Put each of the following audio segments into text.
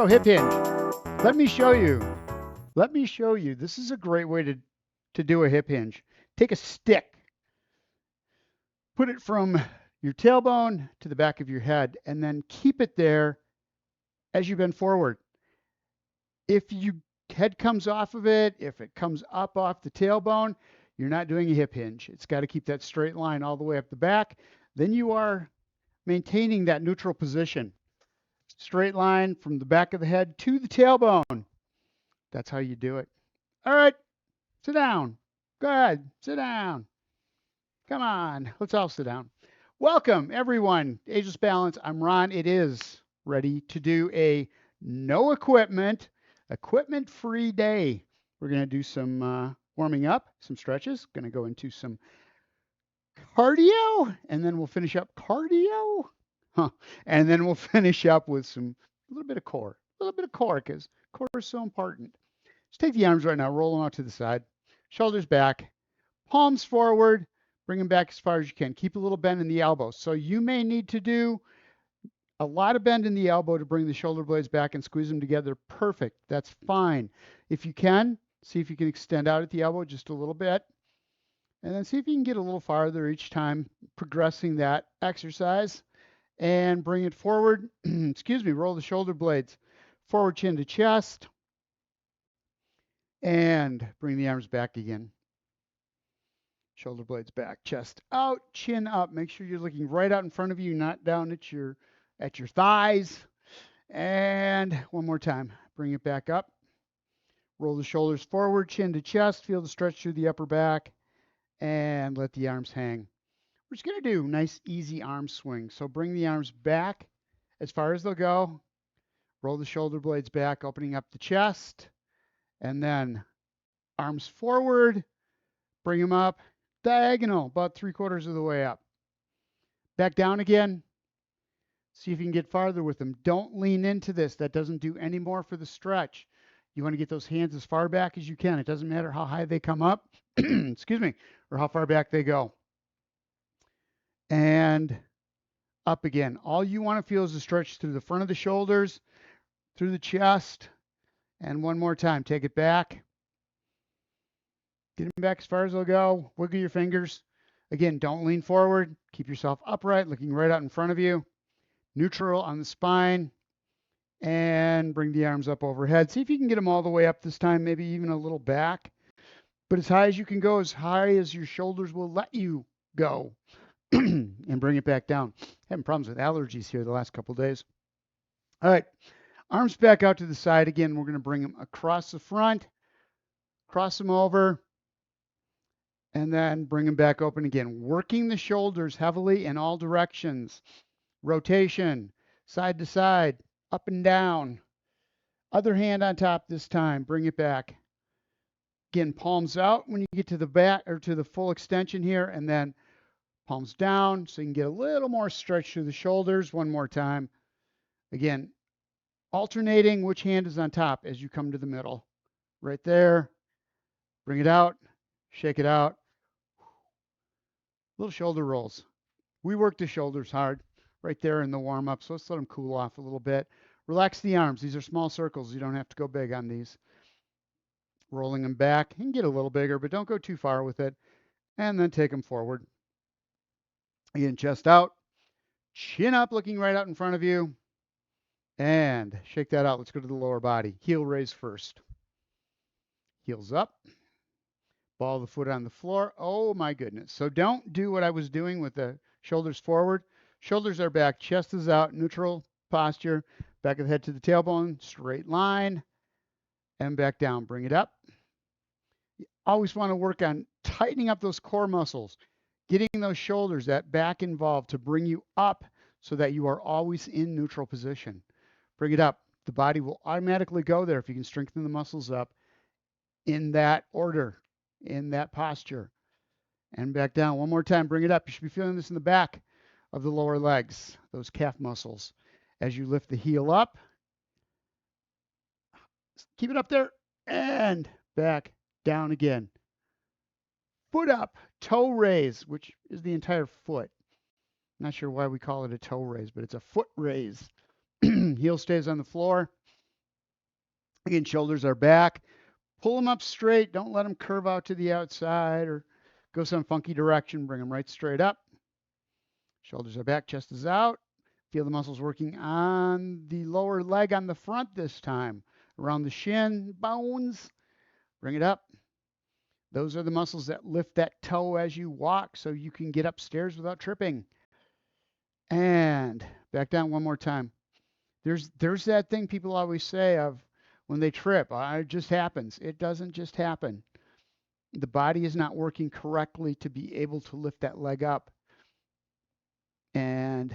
So hip hinge. Let me show you. Let me show you. This is a great way to do a hip hinge. Take a stick, put it from your tailbone to the back of your head, and then keep it there as you bend forward. If your head comes off of it, if it comes up off the tailbone, you're not doing a hip hinge. It's got to keep that straight line all the way up the back. Then you are maintaining that neutral position. Straight line from the back of the head to the tailbone. That's how you do it. All right, sit down. Go ahead, sit down. Come on, let's all sit down. Welcome, everyone. Ageless Balance. I'm Ron. It is ready to do a no equipment, equipment-free day. We're going to do some warming up, some stretches. Going to go into some cardio, and then we'll finish up cardio. And then we'll finish up with a little bit of core, because core is so important. Just take the arms right now, roll them out to the side, shoulders back, palms forward, bring them back as far as you can. Keep a little bend in the elbow. So you may need to do a lot of bend in the elbow to bring the shoulder blades back and squeeze them together. Perfect. That's fine. If you can, see if you can extend out at the elbow just a little bit. And then see if you can get a little farther each time, progressing that exercise. And bring it forward. Excuse me, roll the shoulder blades forward, chin to chest. And bring the arms back again. Shoulder blades back, chest out, chin up. Make sure you're looking right out in front of you, not down at your thighs. And one more time. Bring it back up. Roll the shoulders forward, chin to chest. Feel the stretch through the upper back. And let the arms hang. We're just going to do nice, easy arm swing. So bring the arms back as far as they'll go. Roll the shoulder blades back, opening up the chest. And then arms forward. Bring them up. Diagonal, about 3/4 of the way up. Back down again. See if you can get farther with them. Don't lean into this. That doesn't do any more for the stretch. You want to get those hands as far back as you can. It doesn't matter how high they come up, excuse me, or how far back they go. And up again. All you want to feel is a stretch through the front of the shoulders, through the chest. And one more time. Take it back. Get them back as far as they'll go. Wiggle your fingers. Again, don't lean forward. Keep yourself upright, looking right out in front of you. Neutral on the spine. And bring the arms up overhead. See if you can get them all the way up this time, maybe even a little back. But as high as you can go, as high as your shoulders will let you go. And bring it back down. Having problems with allergies here the last couple of days. All right. Arms back out to the side. Again, we're going to bring them across the front. Cross them over. And then bring them back open again. Working the shoulders heavily in all directions. Rotation, side to side, up and down. Other hand on top this time. Bring it back. Again, palms out when you get to the back or to the full extension here. And then palms down so you can get a little more stretch through the shoulders. One more time. Again, alternating which hand is on top as you come to the middle. Right there. Bring it out. Shake it out. Little shoulder rolls. We work the shoulders hard right there in the warm-up, so let's let them cool off a little bit. Relax the arms. These are small circles. You don't have to go big on these. Rolling them back. You can get a little bigger, but don't go too far with it. And then take them forward. Again, chest out. Chin up, looking right out in front of you. And shake that out. Let's go to the lower body. Heel raise first. Heels up. Ball of the foot on the floor. Oh my goodness. So don't do what I was doing with the shoulders forward. Shoulders are back, chest is out, neutral posture. Back of the head to the tailbone, straight line. And back down. Bring it up. You always want to work on tightening up those core muscles, getting those shoulders, that back involved to bring you up so that you are always in neutral position. Bring it up. The body will automatically go there if you can strengthen the muscles up in that order. In that posture. And back down. One more time. Bring it up. You should be feeling this in the back of the lower legs, those calf muscles. As you lift the heel up, keep it up there, and back down again. Foot up, toe raise, which is the entire foot. Not sure why we call it a toe raise, but it's a foot raise. Heel stays on the floor. Again, shoulders are back. Pull them up straight. Don't let them curve out to the outside or go some funky direction. Bring them right straight up. Shoulders are back, chest is out. Feel the muscles working on the lower leg on the front this time. Around the shin bones. Bring it up. Those are the muscles that lift that toe as you walk so you can get upstairs without tripping. And back down one more time. There's that thing people always say of when they trip, it just happens. It doesn't just happen. The body is not working correctly to be able to lift that leg up. And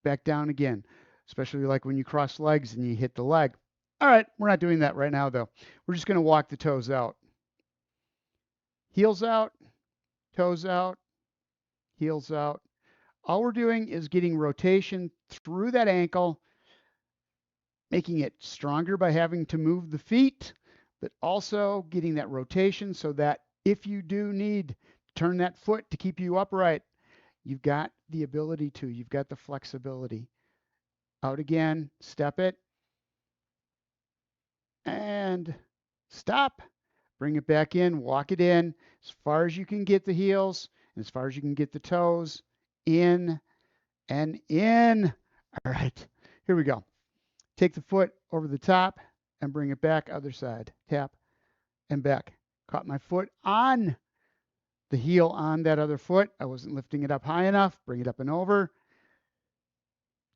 back down again, especially like when you cross legs and you hit the leg. All right, we're not doing that right now though. We're just going to walk the toes out. Heels out, toes out, heels out. All we're doing is getting rotation through that ankle, making it stronger by having to move the feet, but also getting that rotation so that if you do need to turn that foot to keep you upright, you've got the ability to, you've got the flexibility. Out again, step it, and stop. Bring it back in, walk it in as far as you can get the heels and as far as you can get the toes in and in. All right, here we go. Take the foot over the top and bring it back, other side. Tap and back. Caught my foot on the heel on that other foot. I wasn't lifting it up high enough. Bring it up and over.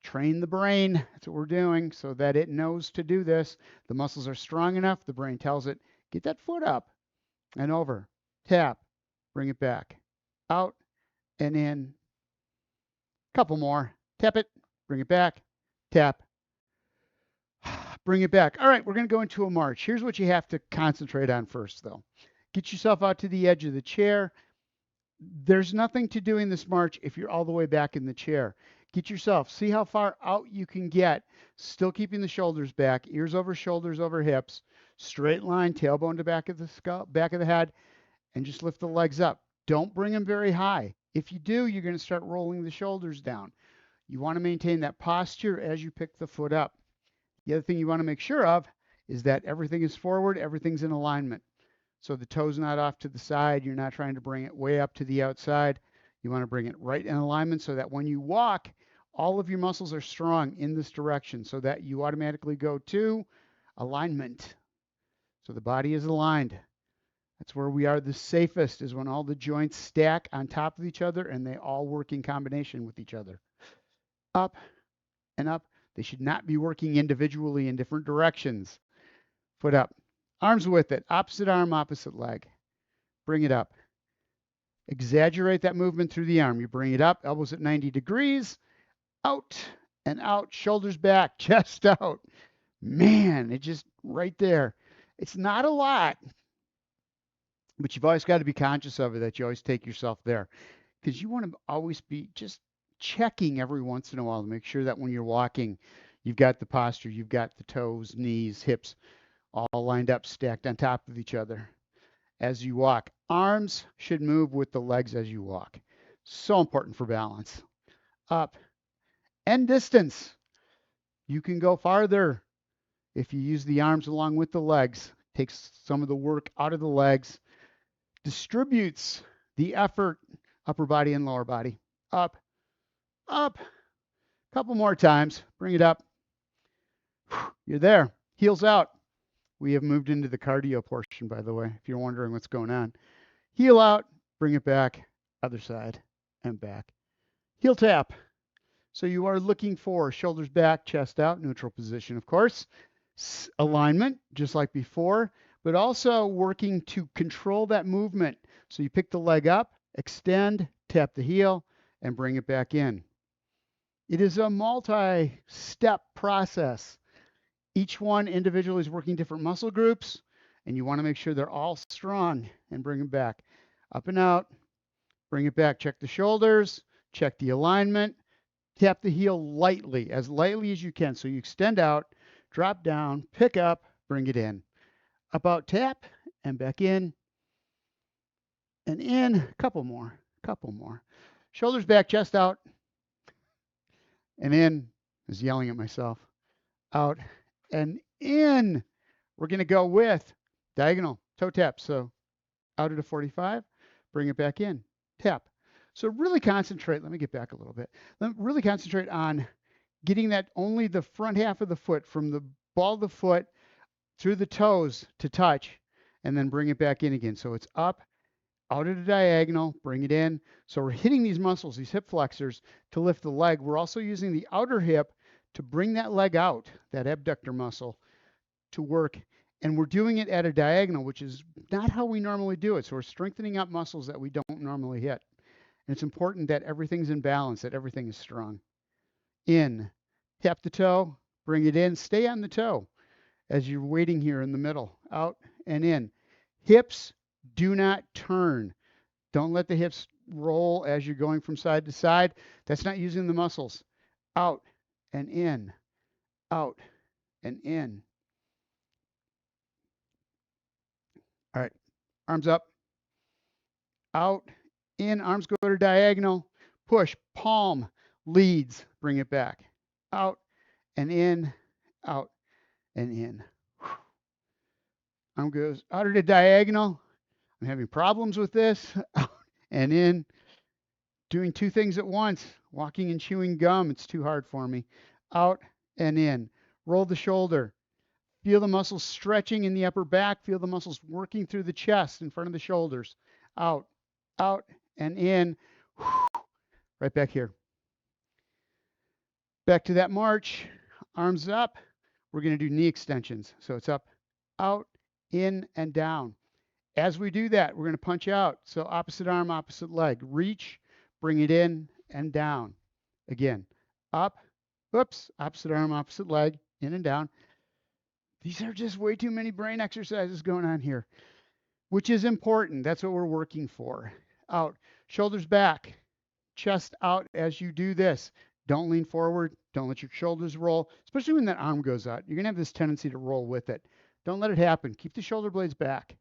Train the brain. That's what we're doing so that it knows to do this. The muscles are strong enough. The brain tells it, get that foot up and over. Tap. Bring it back. Out and in. Couple more. Tap it. Bring it back. Tap. Bring it back. All right, we're going to go into a march. Here's what you have to concentrate on first, though. Get yourself out to the edge of the chair. There's nothing to doing this march if you're all the way back in the chair. Get yourself, see how far out you can get, still keeping the shoulders back, ears over shoulders over hips, straight line, tailbone to back of the skull, back of the head, and just lift the legs up. Don't bring them very high. If you do, you're going to start rolling the shoulders down. You want to maintain that posture as you pick the foot up. The other thing you want to make sure of is that everything is forward, everything's in alignment. So the toe's not off to the side. You're not trying to bring it way up to the outside. You want to bring it right in alignment so that when you walk, all of your muscles are strong in this direction so that you automatically go to alignment. So the body is aligned. That's where we are the safest, is when all the joints stack on top of each other and they all work in combination with each other. Up and up. They should not be working individually in different directions. Foot up. Arms with it. Opposite arm, opposite leg. Bring it up. Exaggerate that movement through the arm. You bring it up, elbows at 90 degrees. Out and out. Shoulders back, chest out. Man, it just right there. It's not a lot, but you've always got to be conscious of it, that you always take yourself there, because you want to always be just checking every once in a while to make sure that when you're walking, you've got the posture, you've got the toes, knees, hips all lined up, stacked on top of each other as you walk. Arms should move with the legs as you walk. So important for balance. Up and distance. You can go farther if you use the arms along with the legs. Takes some of the work out of the legs. Distributes the effort, upper body and lower body. Up, up. Couple more times. Bring it up. You're there. Heels out. We have moved into the cardio portion, by the way, if you're wondering what's going on. Heel out, bring it back, other side, and back. Heel tap. So you are looking for shoulders back, chest out, neutral position, of course. Alignment, just like before, but also working to control that movement. So you pick the leg up, extend, tap the heel, and bring it back in. It is a multi-step process. Each one individually is working different muscle groups, and you want to make sure they're all strong and bring them back. Up and out, bring it back. Check the shoulders, check the alignment, tap the heel lightly as you can. So you extend out, drop down, pick up, bring it in. Up, out, tap, and back in, and in. Couple more. Shoulders back, chest out, and in. I was yelling at myself. Out and in. We're going to go with diagonal toe tap. So out at a 45, bring it back in, tap. So really concentrate. Let me get back a little bit. Really concentrate on getting that only the front half of the foot from the ball of the foot through the toes to touch, and then bring it back in again. So it's up, out at a diagonal, bring it in. So we're hitting these muscles, these hip flexors, to lift the leg. We're also using the outer hip to bring that leg out, that abductor muscle, to work. And we're doing it at a diagonal, which is not how we normally do it. So we're strengthening up muscles that we don't normally hit. And it's important that everything's in balance, that everything is strong. In, tap the toe, bring it in, stay on the toe as you're waiting here in the middle, out and in. Hips do not turn. Don't let the hips roll as you're going from side to side. That's not using the muscles. Out and in, out and in. All right, arms up, out, in, arms go to diagonal, push, palm leads, bring it back, out and in, out and in. Arm goes out at a diagonal. I'm having problems with this, out and in. Doing two things at once, walking and chewing gum, it's too hard for me. Out and in. Roll the shoulder. Feel the muscles stretching in the upper back. Feel the muscles working through the chest in front of the shoulders. Out, out, and in. Right back here. Back to that march. Arms up. We're going to do knee extensions. So it's up, out, in, and down. As we do that, we're going to punch out. So opposite arm, opposite leg. Reach, bring it in and down. Again, up, whoops, opposite arm, opposite leg, in and down. These are just way too many brain exercises going on here, which is important. That's what we're working for. Out, shoulders back, chest out as you do this. Don't lean forward. Don't let your shoulders roll, especially when that arm goes out. You're going to have this tendency to roll with it. Don't let it happen. Keep the shoulder blades back.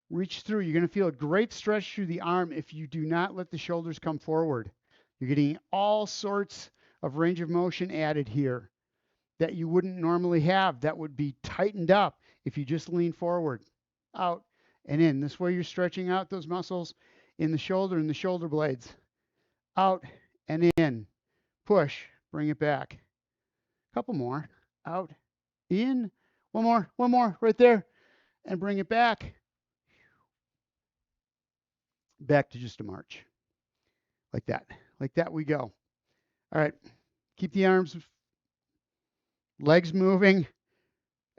Reach through. You're going to feel a great stretch through the arm if you do not let the shoulders come forward. You're getting all sorts of range of motion added here that you wouldn't normally have, that would be tightened up if you just lean forward, out and in. This way you're stretching out those muscles in the shoulder and the shoulder blades. Out and in. Push. Bring it back. A couple more. Out. In. One more. Right there. And bring it back. Back to just a march. Like that. Like that we go. All right. Keep the arms, legs moving.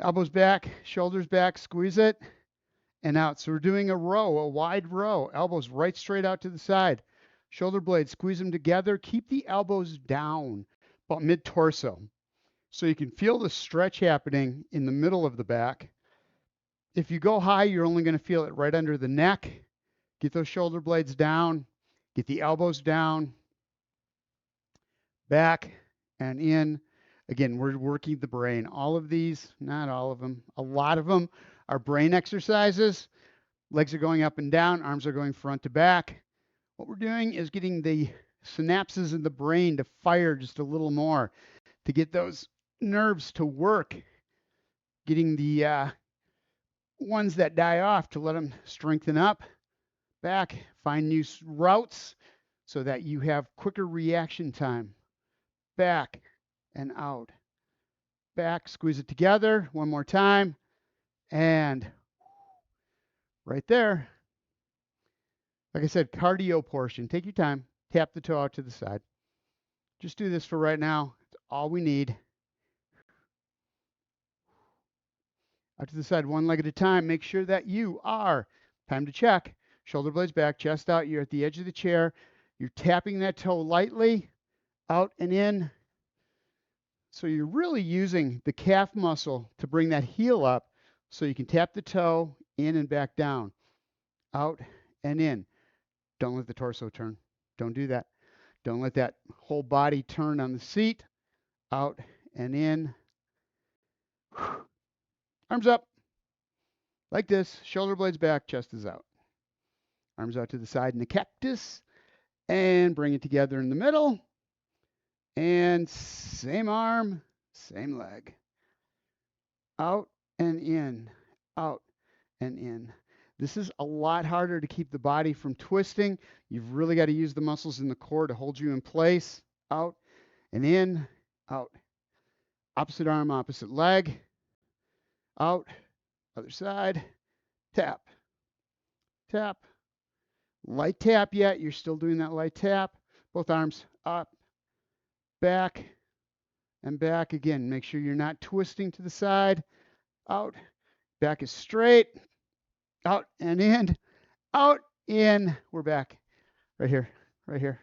Elbows back, shoulders back, squeeze it, and out. So we're doing a row, a wide row. Elbows right straight out to the side. Shoulder blades, squeeze them together. Keep the elbows down, about mid-torso. So you can feel the stretch happening in the middle of the back. If you go high, you're only going to feel it right under the neck. Get those shoulder blades down. Get the elbows down. Back and in. Again, we're working the brain. All of these, not all of them, a lot of them are brain exercises. Legs are going up and down, arms are going front to back. What we're doing is getting the synapses in the brain to fire just a little more, to get those nerves to work, getting the ones that die off to let them strengthen up, back, find new routes so that you have quicker reaction time. Back and out. Back, squeeze it together one more time, and right there. Like I said, cardio portion. Take your time. Tap the toe out to the side. Just do this for right now. It's all we need. Out to the side, one leg at a time. Make sure that you are, time to check, shoulder blades back, chest out. You're at the edge of the chair. You're tapping that toe lightly, out and in. So you're really using the calf muscle to bring that heel up so you can tap the toe in and back down, out and in. Don't let the torso turn. Don't do that. Don't let that whole body turn on the seat, out and in. Arms up like this, shoulder blades back, chest is out. Arms out to the side in the cactus, and bring it together in the middle. And same arm, same leg. Out and in, out and in. This is a lot harder to keep the body from twisting. You've really got to use the muscles in the core to hold you in place. Out and in, out. Opposite arm, opposite leg. Out, other side. Tap, tap. Light tap yet. You're still doing that light tap. Both arms up, back, and back again. Make sure you're not twisting to the side. Out, back is straight. Out and in, out, in. We're back. Right here, right here.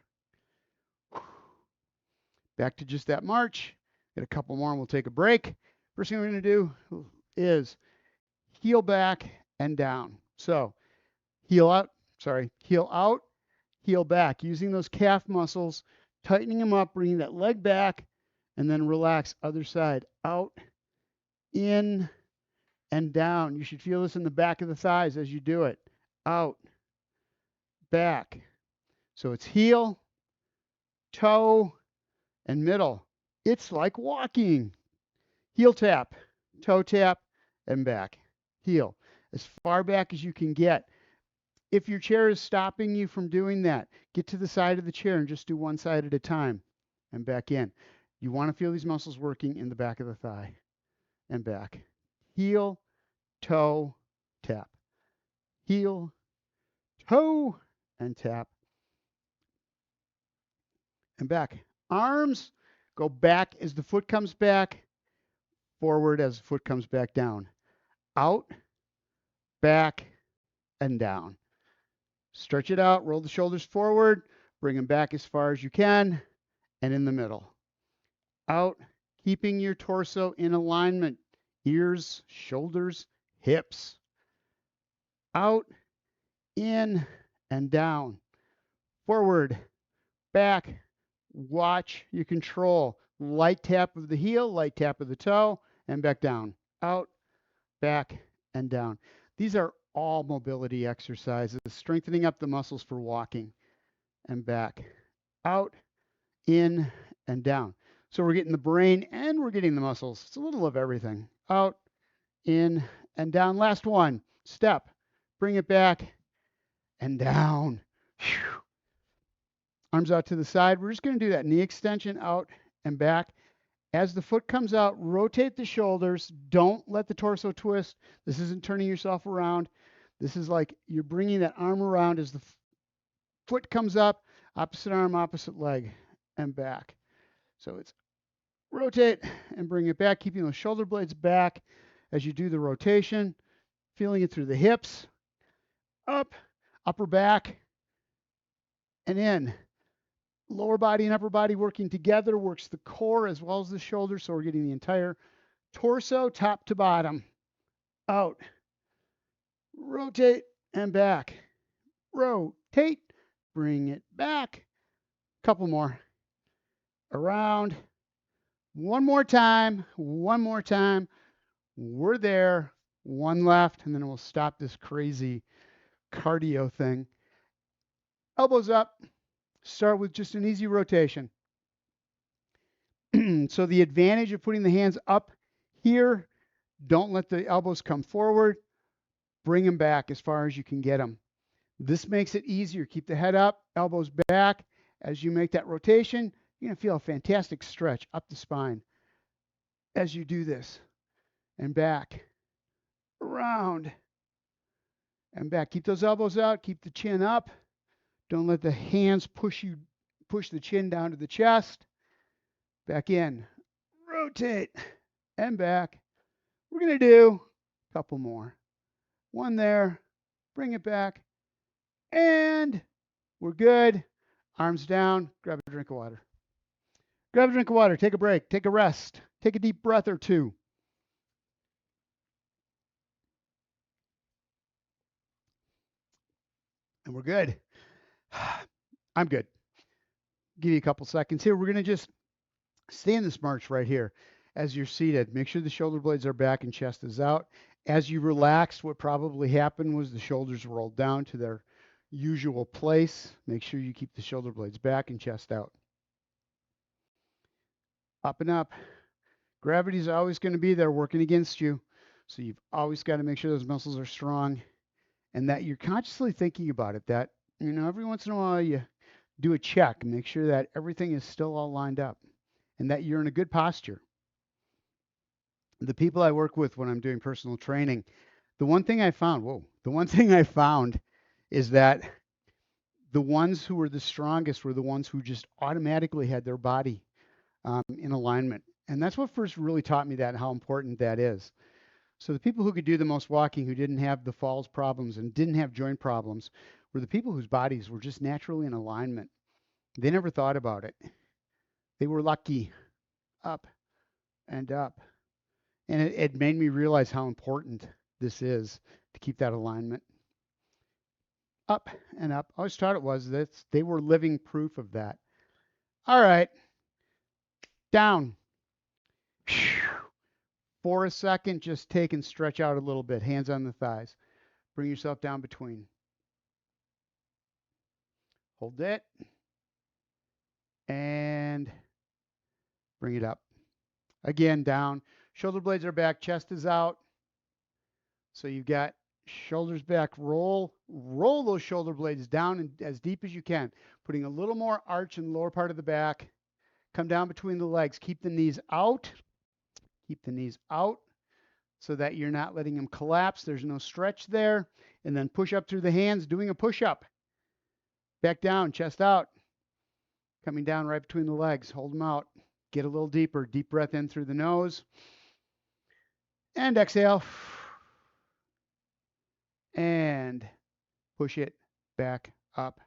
Back to just that march. Get a couple more and we'll take a break. First thing we're going to do is heel back and down. So heel out, heel back, using those calf muscles, tightening them up, bringing that leg back, and then relax. Other side, out, in, and down. You should feel this in the back of the thighs as you do it. Out, back. So it's heel, toe, and middle. It's like walking. Heel tap, toe tap, and back. Heel. As far back as you can get. If your chair is stopping you from doing that, get to the side of the chair and just do one side at a time and back in. You want to feel these muscles working in the back of the thigh and back. Heel, toe, tap. Heel, toe, and tap. And back. Arms go back as the foot comes back, forward as the foot comes back down. Out, back, and down. Stretch it out, roll the shoulders forward, bring them back as far as you can, and in the middle. Out, keeping your torso in alignment, ears, shoulders, hips. Out, in, and down. Forward, back, watch your control. Light tap of the heel, light tap of the toe, and back down. Out, back, and down. These are all mobility exercises, strengthening up the muscles for walking and back. Out, in, and down. So we're getting the brain and we're getting the muscles. It's a little of everything. Out, in, and down. Last one. Step. Bring it back and down. Whew. Arms out to the side. We're just going to do that knee extension out and back. As the foot comes out, rotate the shoulders. Don't let the torso twist. This isn't turning yourself around. This is like you're bringing that arm around as the foot comes up, opposite arm, opposite leg, and back. So it's rotate and bring it back, keeping those shoulder blades back as you do the rotation, feeling it through the hips, up, upper back, and in. Lower body and upper body working together, works the core as well as the shoulder, so we're getting the entire torso top to bottom. Out. Rotate and back. Rotate. Bring it back. Couple more. Around. One more time. One more time. We're there. One left, and then we'll stop this crazy cardio thing. Elbows up. Start with just an easy rotation. So the advantage of putting the hands up here, don't let the elbows come forward. Bring them back as far as you can get them. This makes it easier. Keep the head up, elbows back. As you make that rotation, you're going to feel a fantastic stretch up the spine as you do this. And back, around, and back. Keep those elbows out. Keep the chin up. Don't let the hands push the chin down to the chest. Back in, rotate, and back. We're going to do a couple more. One there, bring it back, and we're good. Arms down, grab a drink of water. Grab a drink of water, take a break, take a rest, take a deep breath or two. And we're good. I'm good. Give you a couple seconds here. We're going to just stay in this march right here as you're seated. Make sure the shoulder blades are back and chest is out. As you relaxed, what probably happened was the shoulders rolled down to their usual place. Make sure you keep the shoulder blades back and chest out. Up and up. Gravity's always going to be there working against you. So you've always got to make sure those muscles are strong and that you're consciously thinking about it. That, every once in a while you do a check, make sure that everything is still all lined up and that you're in a good posture. The people I work with when I'm doing personal training, the one thing I found is that the ones who were the strongest were the ones who just automatically had their body in alignment. And that's what first really taught me that and how important that is. So the people who could do the most walking, who didn't have the falls problems and didn't have joint problems, were the people whose bodies were just naturally in alignment. They never thought about it. They were lucky, up and up. And it made me realize how important this is to keep that alignment. Up and up. I always thought it was that they were living proof of that. All right. Down. For a second, just take and stretch out a little bit. Hands on the thighs. Bring yourself down between. Hold it. And bring it up. Again, down. Shoulder blades are back. Chest is out. So you've got shoulders back. Roll those shoulder blades down as deep as you can. Putting a little more arch in the lower part of the back. Come down between the legs. Keep the knees out. Keep the knees out so that you're not letting them collapse. There's no stretch there. And then push up through the hands, doing a push-up. Back down, chest out. Coming down right between the legs. Hold them out. Get a little deeper. Deep breath in through the nose. And exhale. And push it back up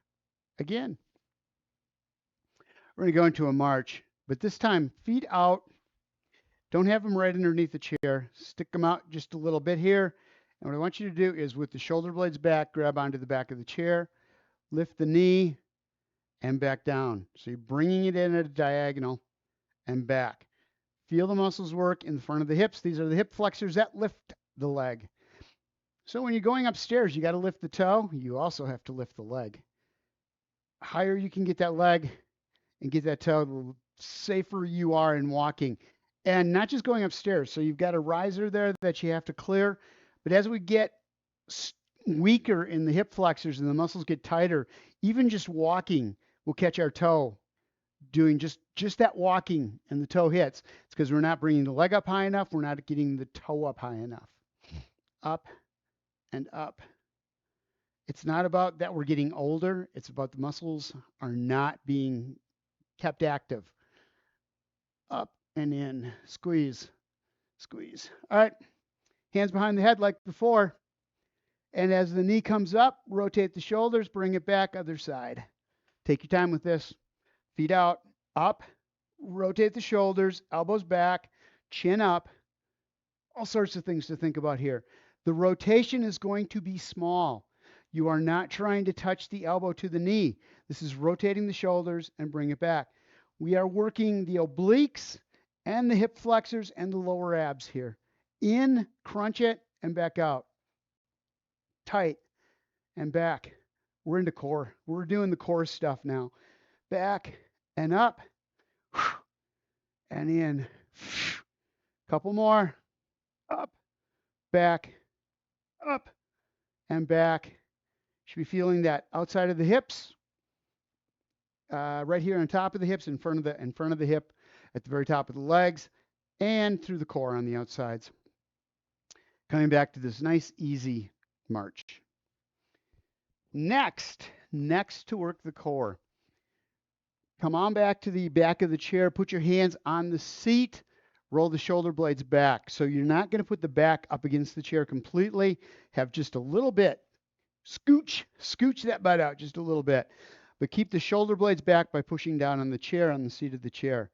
again. We're going to go into a march, but this time feet out. Don't have them right underneath the chair. Stick them out just a little bit here. And what I want you to do is with the shoulder blades back, grab onto the back of the chair, lift the knee, and back down. So you're bringing it in at a diagonal and back. Feel the muscles work in the front of the hips. These are the hip flexors that lift the leg. So when you're going upstairs, you got to lift the toe. You also have to lift the leg. Higher you can get that leg and get that toe, the safer you are in walking. And not just going upstairs. So you've got a riser there that you have to clear. But as we get weaker in the hip flexors and the muscles get tighter, even just walking will catch our toe doing just that walking and the toe hits. It's because we're not bringing the leg up high enough. We're not getting the toe up high enough. Up and up. It's not about that we're getting older. It's about the muscles are not being kept active. Up and in. Squeeze. Squeeze. All right. Hands behind the head like before. And as the knee comes up, rotate the shoulders, bring it back, other side. Take your time with this. Feet out, up, rotate the shoulders, elbows back, chin up. All sorts of things to think about here. The rotation is going to be small. You are not trying to touch the elbow to the knee. This is rotating the shoulders and bring it back. We are working the obliques and the hip flexors and the lower abs here. In, crunch it, and back out. Tight and back. We're into core. We're doing the core stuff now. Back and up and in. Couple more. Up, back, up, and back. Should be feeling that outside of the hips, right here on top of the hips, in front of the hip, at the very top of the legs, and through the core on the outsides. Coming back to this nice, easy march. Next to work the core. Come on back to the back of the chair. Put your hands on the seat. Roll the shoulder blades back. So you're not going to put the back up against the chair completely. Have just a little bit. Scooch that butt out just a little bit. But keep the shoulder blades back by pushing down on the chair, on the seat of the chair.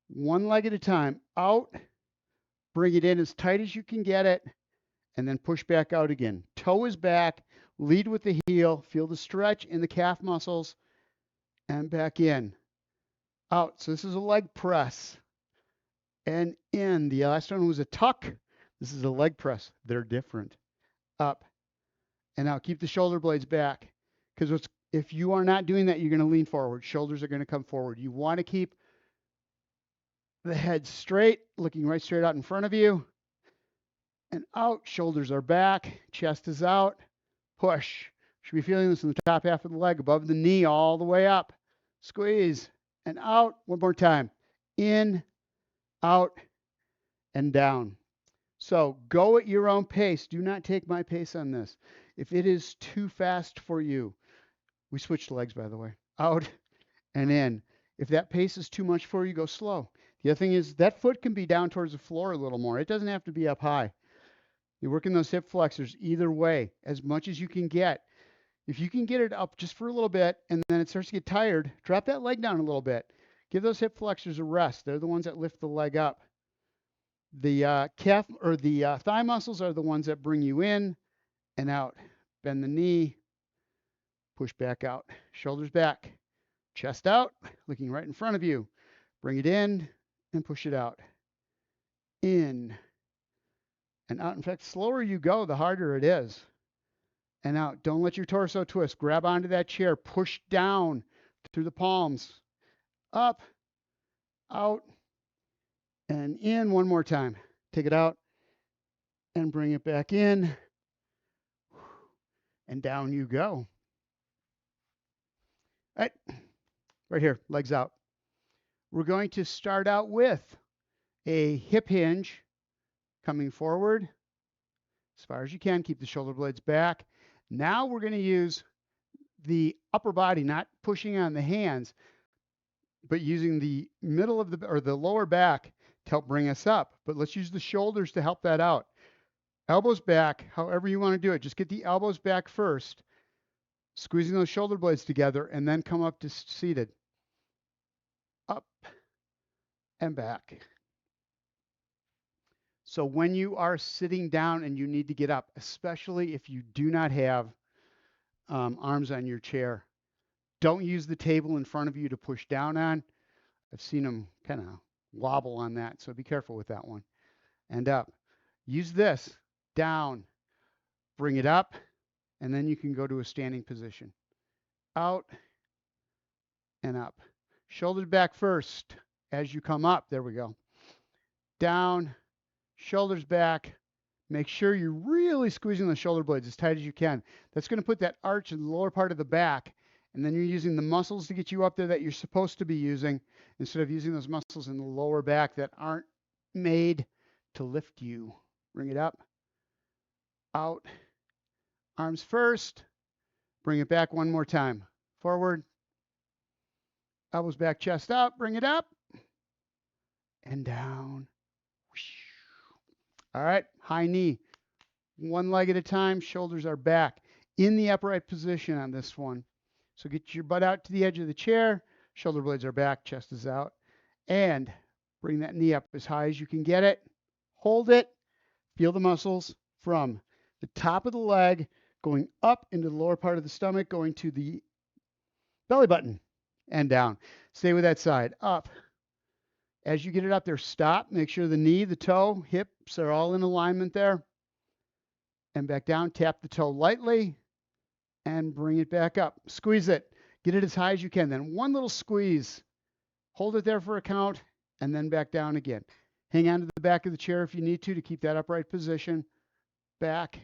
One leg at a time. Out. Bring it in as tight as you can get it. And then push back out again. Toe is back. Lead with the heel. Feel the stretch in the calf muscles. And back in. Out. So this is a leg press. And in. The last one was a tuck. This is a leg press. They're different. Up. And now keep the shoulder blades back. Because if you are not doing that, you're going to lean forward. Shoulders are going to come forward. You want to keep the head straight, looking right straight out in front of you. and out. Shoulders are back, chest is out. Push. Should be feeling this in the top half of the leg, above the knee, all the way up. Squeeze and out. One more time. In, out, and down. So go at your own pace. Do not take my pace on this. If it is too fast for you, we switched legs, by the way, out and in. If that pace is too much for you, go slow. The other thing is that foot can be down towards the floor a little more. It doesn't have to be up high. You're working those hip flexors either way, as much as you can get. If you can get it up just for a little bit and then it starts to get tired, drop that leg down a little bit. Give those hip flexors a rest. They're the ones that lift the leg up. The calf or the thigh muscles are the ones that bring you in and out. Bend the knee, push back out. Shoulders back, chest out, looking right in front of you. Bring it in and push it out. In and out. In fact, the slower you go, the harder it is. And out. Don't let your torso twist. Grab onto that chair. Push down through the palms. Up, out, and in one more time. Take it out and bring it back in. And down you go. Right here, legs out. We're going to start out with a hip hinge coming forward as far as you can. Keep the shoulder blades back. Now we're going to use the upper body, not pushing on the hands, but using the middle of the lower back to help bring us up. But let's use the shoulders to help that out. Elbows back, however you want to do it. Just get the elbows back first, squeezing those shoulder blades together, and then come up to seated. Up and back. So when you are sitting down and you need to get up, especially if you do not have arms on your chair, don't use the table in front of you to push down on. I've seen them kind of wobble on that, so be careful with that one. And up. Use this. Down. Bring it up, and then you can go to a standing position. Out and up. Shoulders back first as you come up. There we go. Down, shoulders back. Make sure you're really squeezing the shoulder blades as tight as you can. That's going to put that arch in the lower part of the back, and then you're using the muscles to get you up there that you're supposed to be using instead of using those muscles in the lower back that aren't made to lift you. Bring it up, out, arms first. Bring it back one more time. Forward, elbows back, chest up. Bring it up and down. All right, high knee. One leg at a time, shoulders are back. In the upright position on this one. So get your butt out to the edge of the chair. Shoulder blades are back, chest is out. And bring that knee up as high as you can get it. Hold it. Feel the muscles from the top of the leg going up into the lower part of the stomach, going to the belly button and down. Stay with that side. Up. As you get it up there, stop. Make sure the knee, the toe, hips are all in alignment there. And back down. Tap the toe lightly and bring it back up. Squeeze it. Get it as high as you can. Then one little squeeze. Hold it there for a count and then back down again. Hang on to the back of the chair if you need to keep that upright position. Back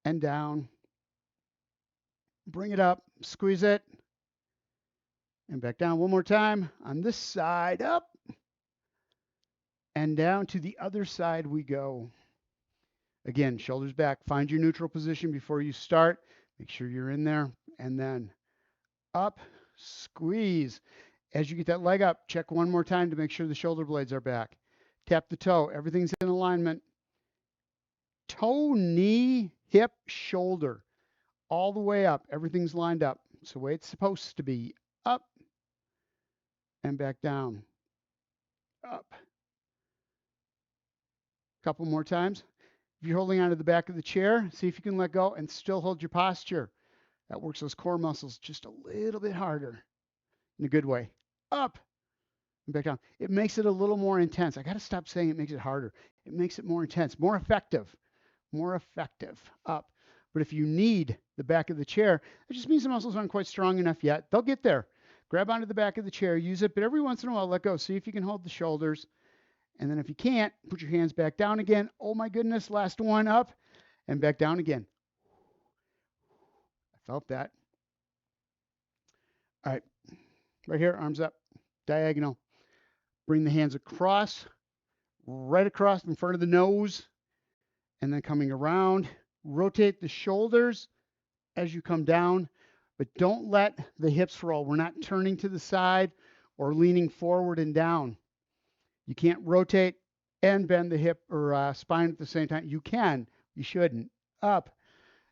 and down. Bring it up. Squeeze it. And back down one more time. On this side, up. And down to the other side we go. Again, shoulders back. Find your neutral position before you start. Make sure you're in there. And then up, squeeze. As you get that leg up, check one more time to make sure the shoulder blades are back. Tap the toe. Everything's in alignment. Toe, knee, hip, shoulder. All the way up. Everything's lined up. It's the way it's supposed to be. Up and back down. Up. A couple more times. If you're holding onto the back of the chair, see if you can let go and still hold your posture. That works those core muscles just a little bit harder in a good way. Up and back down. It makes it a little more intense. I got to stop saying it makes it harder. It makes it more intense, more effective. More effective. Up. But if you need the back of the chair, it just means the muscles aren't quite strong enough yet. They'll get there. Grab onto the back of the chair, use it, but every once in a while let go. See if you can hold the shoulders And then if you can't, put your hands back down again. Oh my goodness, last one, up and back down again. I felt that. All right, right here, arms up, diagonal. Bring the hands across, right across in front of the nose, and then coming around. Rotate the shoulders as you come down, but don't let the hips roll. We're not turning to the side or leaning forward and down. You can't rotate and bend the hip or spine at the same time. You can, you shouldn't. Up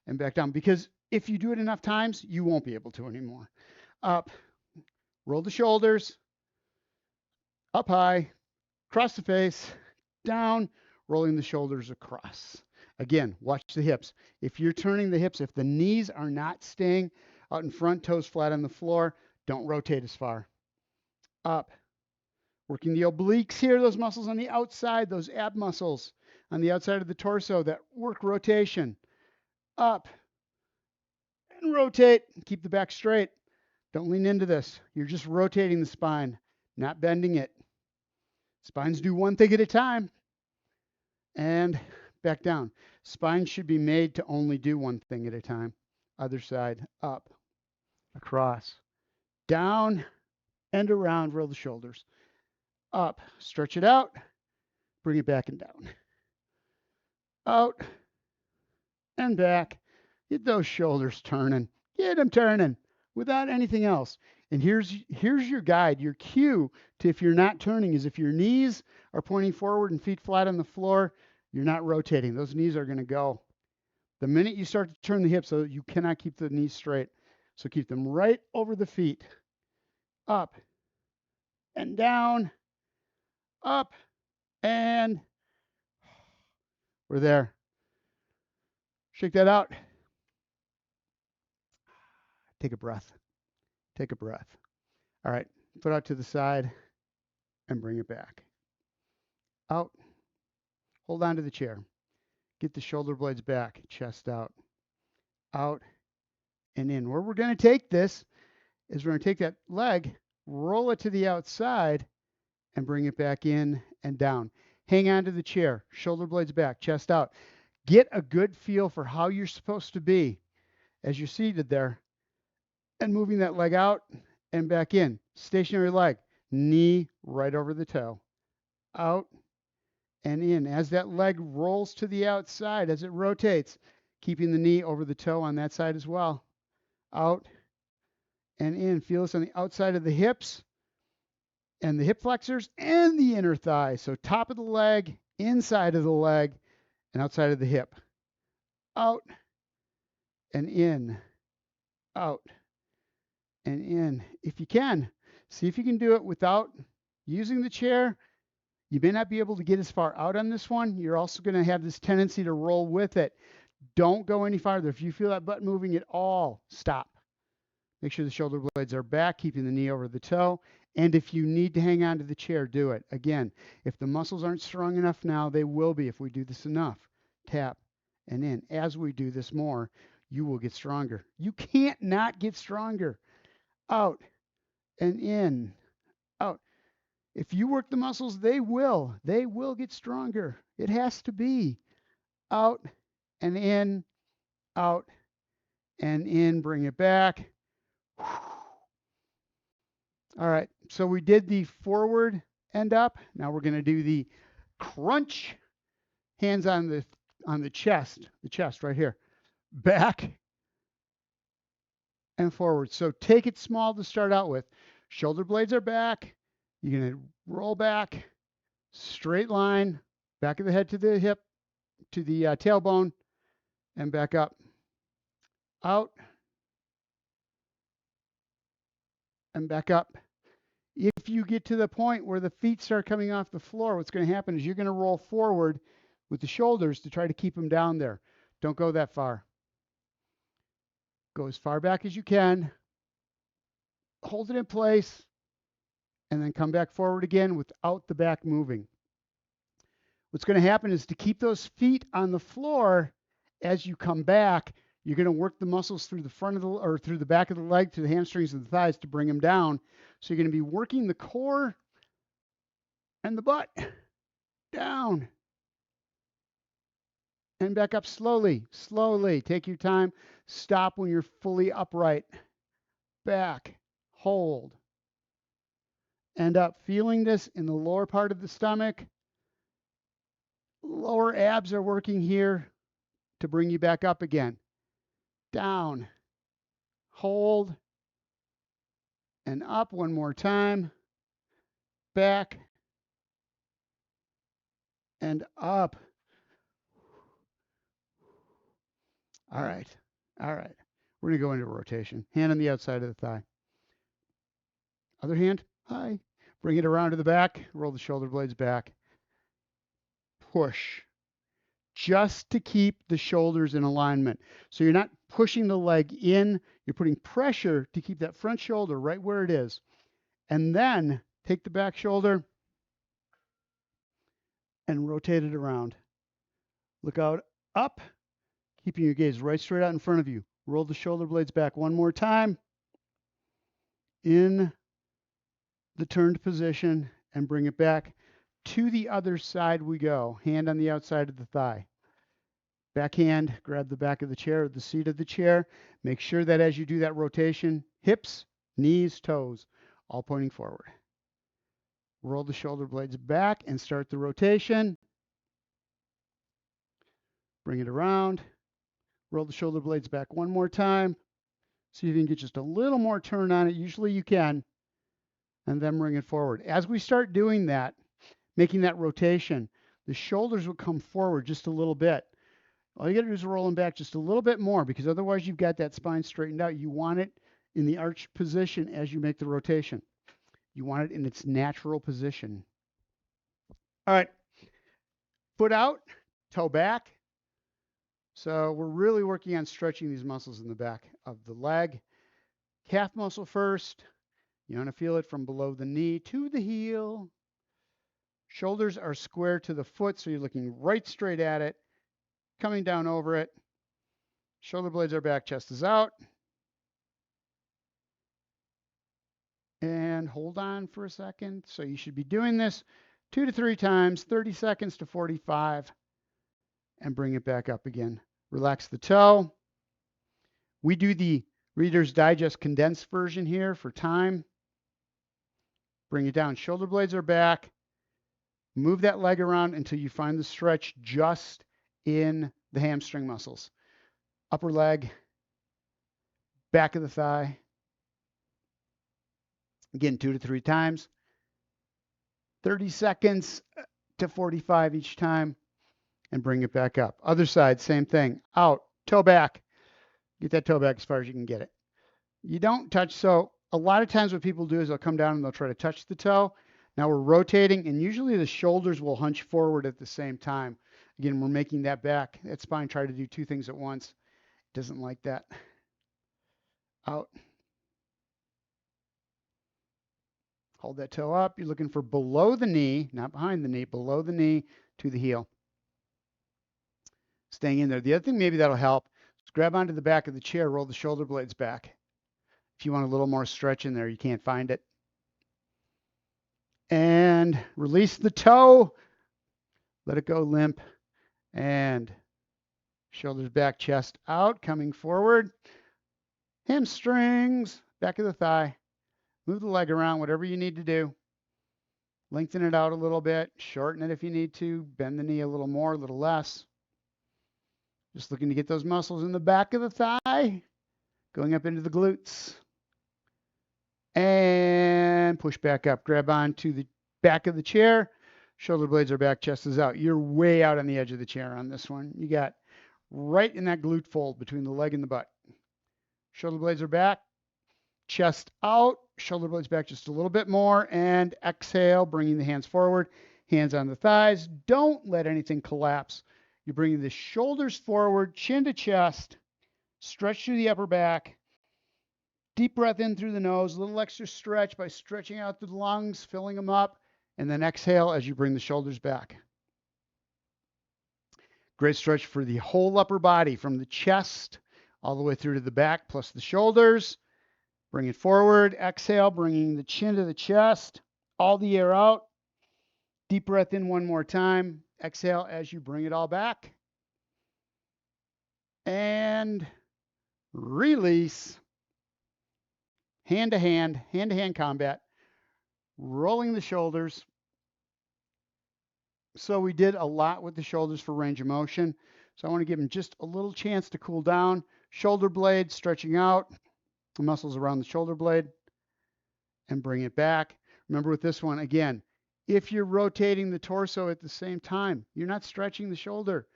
and back down, because if you do it enough times, you won't be able to anymore. Up, roll the shoulders, up high, cross the face, down, rolling the shoulders across. Again, watch the hips. If you're turning the hips, if the knees are not staying out in front, toes flat on the floor, don't rotate as far. Up. Working the obliques here, those muscles on the outside, those ab muscles on the outside of the torso that work rotation. Up. And rotate. Keep the back straight. Don't lean into this. You're just rotating the spine, not bending it. Spines do one thing at a time. And back down. Spine should be made to only do one thing at a time. Other side, up, across, down, and around. Roll the shoulders. Up, stretch it out, bring it back and down. Out and back. Get those shoulders turning. Get them turning without anything else. And here's your guide, your cue to if you're not turning is if your knees are pointing forward and feet flat on the floor, you're not rotating. Those knees are going to go. The minute you start to turn the hips, so you cannot keep the knees straight. So keep them right over the feet. Up and down. Up and we're there. Shake that out. Take a breath. Take a breath. All right. Foot out to the side and bring it back. Out. Hold on to the chair. Get the shoulder blades back, chest out. Out and in. Where we're going to take this is we're going to take that leg, roll it to the outside, and bring it back in and down. Hang on to the chair. Shoulder blades back, chest out. Get a good feel for how you're supposed to be as you're seated there. And moving that leg out and back in. Stationary leg. Knee right over the toe. Out and in. As that leg rolls to the outside, as it rotates, keeping the knee over the toe on that side as well. Out and in. Feel this on the outside of the hips and the hip flexors and the inner thigh. So top of the leg, inside of the leg, and outside of the hip. Out and in. Out and in. If you can, see if you can do it without using the chair. You may not be able to get as far out on this one. You're also going to have this tendency to roll with it. Don't go any farther. If you feel that butt moving at all, stop. Make sure the shoulder blades are back, keeping the knee over the toe. And if you need to hang on to the chair, do it. Again, if the muscles aren't strong enough now, they will be if we do this enough. Tap and in. As we do this more, you will get stronger. You can't not get stronger. Out and in. Out. If you work the muscles, they will get stronger. It has to be. Out and in, out and in. Bring it back. All right, so we did the forward and up. Now we're going to do the crunch. Hands on the chest right here. Back and forward. So take it small to start out with. Shoulder blades are back. You're going to roll back, straight line, back of the head to the hip, to the tailbone, and back up. Out and back up. If you get to the point where the feet start coming off the floor, what's going to happen is you're going to roll forward with the shoulders to try to keep them down there. Don't go that far. Go as far back as you can. Hold it in place. And then come back forward again without the back moving. What's going to happen is to keep those feet on the floor as you come back, you're going to work the muscles through the front of the, or through the back of the leg, to the hamstrings and the thighs to bring them down. So you're going to be working the core and the butt. down, and back up slowly, slowly. Take your time. Stop when you're fully upright. Back, hold, and up. Feeling this in the lower part of the stomach. Lower abs are working here to bring you back up again. Down, hold, and up one more time. Back, and up. All right. All right. We're going to go into rotation. Hand on the outside of the thigh. Other hand, high. Bring it around to the back. Roll the shoulder blades back. Push. Just to keep the shoulders in alignment. So you're not pushing the leg in. You're putting pressure to keep that front shoulder right where it is. And then take the back shoulder and rotate it around. Look out up, keeping your gaze right straight out in front of you. Roll the shoulder blades back one more time. In the turned position and bring it back. To the other side we go. Hand on the outside of the thigh. Back hand, grab the back of the chair or the seat of the chair. Make sure that as you do that rotation, hips, knees, toes, all pointing forward. Roll the shoulder blades back and start the rotation. Bring it around. Roll the shoulder blades back one more time. See if you can get just a little more turn on it. Usually you can. And then bring it forward. As we start doing that, making that rotation, the shoulders will come forward just a little bit. All you got to do is roll them back just a little bit more because otherwise you've got that spine straightened out. You want it in the arched position as you make the rotation. You want it in its natural position. All right. Foot out, toe back. So we're really working on stretching these muscles in the back of the leg. Calf muscle first. You want to feel it from below the knee to the heel. Shoulders are square to the foot, so you're looking right straight at it, coming down over it. Shoulder blades are back, chest is out. And hold on for a second. So you should be doing this 2 to 3 times, 30 seconds to 45, and bring it back up again. Relax the toe. We do the Reader's Digest condensed version here for time. Bring it down. Shoulder blades are back. Move that leg around until you find the stretch just in the hamstring muscles. Upper leg, back of the thigh. Again, 2 to 3 times. 30 seconds to 45 each time, and bring it back up. Other side, same thing. Out, toe back. Get that toe back as far as you can get it. You don't touch. So a lot of times what people do is they'll come down and they'll try to touch the toe. Now we're rotating, and usually the shoulders will hunch forward at the same time. Again, we're making that back. That spine try to do 2 things at once. It doesn't like that. Out. Hold that toe up. You're looking for below the knee, not behind the knee, below the knee to the heel. Staying in there. The other thing maybe that'll help is grab onto the back of the chair, roll the shoulder blades back. If you want a little more stretch in there, you can't find it. And release the toe. Let it go limp. And shoulders back, chest out, coming forward. Hamstrings, back of the thigh. Move the leg around, whatever you need to do. Lengthen it out a little bit. Shorten it if you need to. Bend the knee a little more, a little less. Just looking to get those muscles in the back of the thigh. Going up into the glutes. And push back up. Grab onto the back of the chair. Shoulder blades are back, chest is out. You're way out on the edge of the chair on this one. You got right in that glute fold between the leg and the butt. Shoulder blades are back. Chest out, shoulder blades back just a little bit more, and exhale, bringing the hands forward, hands on the thighs. Don't let anything collapse. You're bringing the shoulders forward, chin to chest, stretch through the upper back. Deep breath in through the nose, a little extra stretch by stretching out the lungs, filling them up, and then exhale as you bring the shoulders back. Great stretch for the whole upper body, from the chest all the way through to the back, plus the shoulders. Bring it forward, exhale, bringing the chin to the chest, all the air out. Deep breath in one more time. Exhale as you bring it all back. And release. Hand to hand combat. Rolling the shoulders. So we did a lot with the shoulders for range of motion. So I want to give them just a little chance to cool down. Shoulder blade stretching out, the muscles around the shoulder blade, and bring it back. Remember with this one, again, if you're rotating the torso at the same time, you're not stretching the shoulder.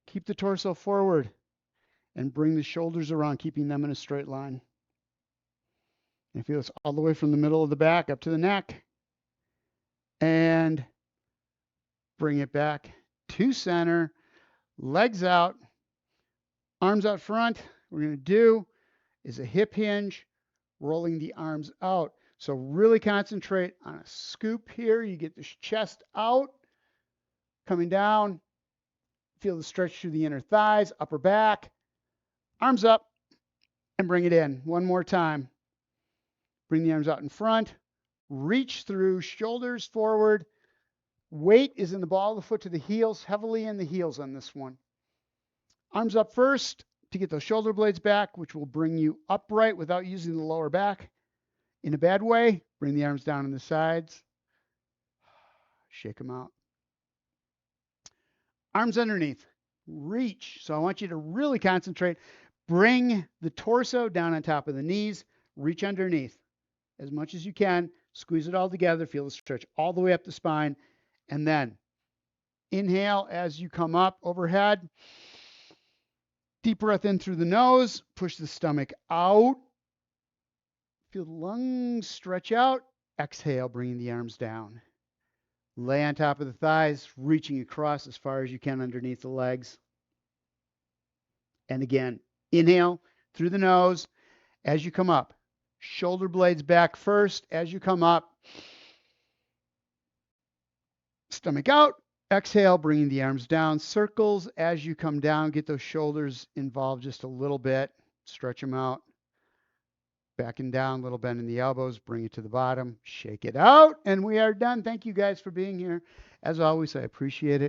Keep the torso forward and bring the shoulders around, keeping them in a straight line. And feel this all the way from the middle of the back up to the neck. And bring it back to center, legs out, arms out front. What we're going to do is a hip hinge, rolling the arms out. So really concentrate on a scoop here. You get the chest out, coming down. Feel the stretch through the inner thighs, upper back, arms up, and bring it in. One more time. Bring the arms out in front. Reach through, shoulders forward. Weight is in the ball of the foot to the heels, heavily in the heels on this one. Arms up first to get those shoulder blades back, which will bring you upright without using the lower back. In a bad way, bring the arms down on the sides. Shake them out. Arms underneath. Reach. So I want you to really concentrate. Bring the torso down on top of the knees. Reach underneath as much as you can. Squeeze it all together. Feel the stretch all the way up the spine. And then inhale as you come up overhead. Deep breath in through the nose. Push the stomach out. Feel the lungs stretch out. Exhale, bringing the arms down. Lay on top of the thighs, reaching across as far as you can underneath the legs. And again, inhale through the nose as you come up. Shoulder blades back first as you come up. Stomach out. Exhale, bringing the arms down. Circles as you come down. Get those shoulders involved just a little bit. Stretch them out. Back and down, little bend in the elbows. Bring it to the bottom. Shake it out. And we are done. Thank you guys for being here. As always, I appreciate it.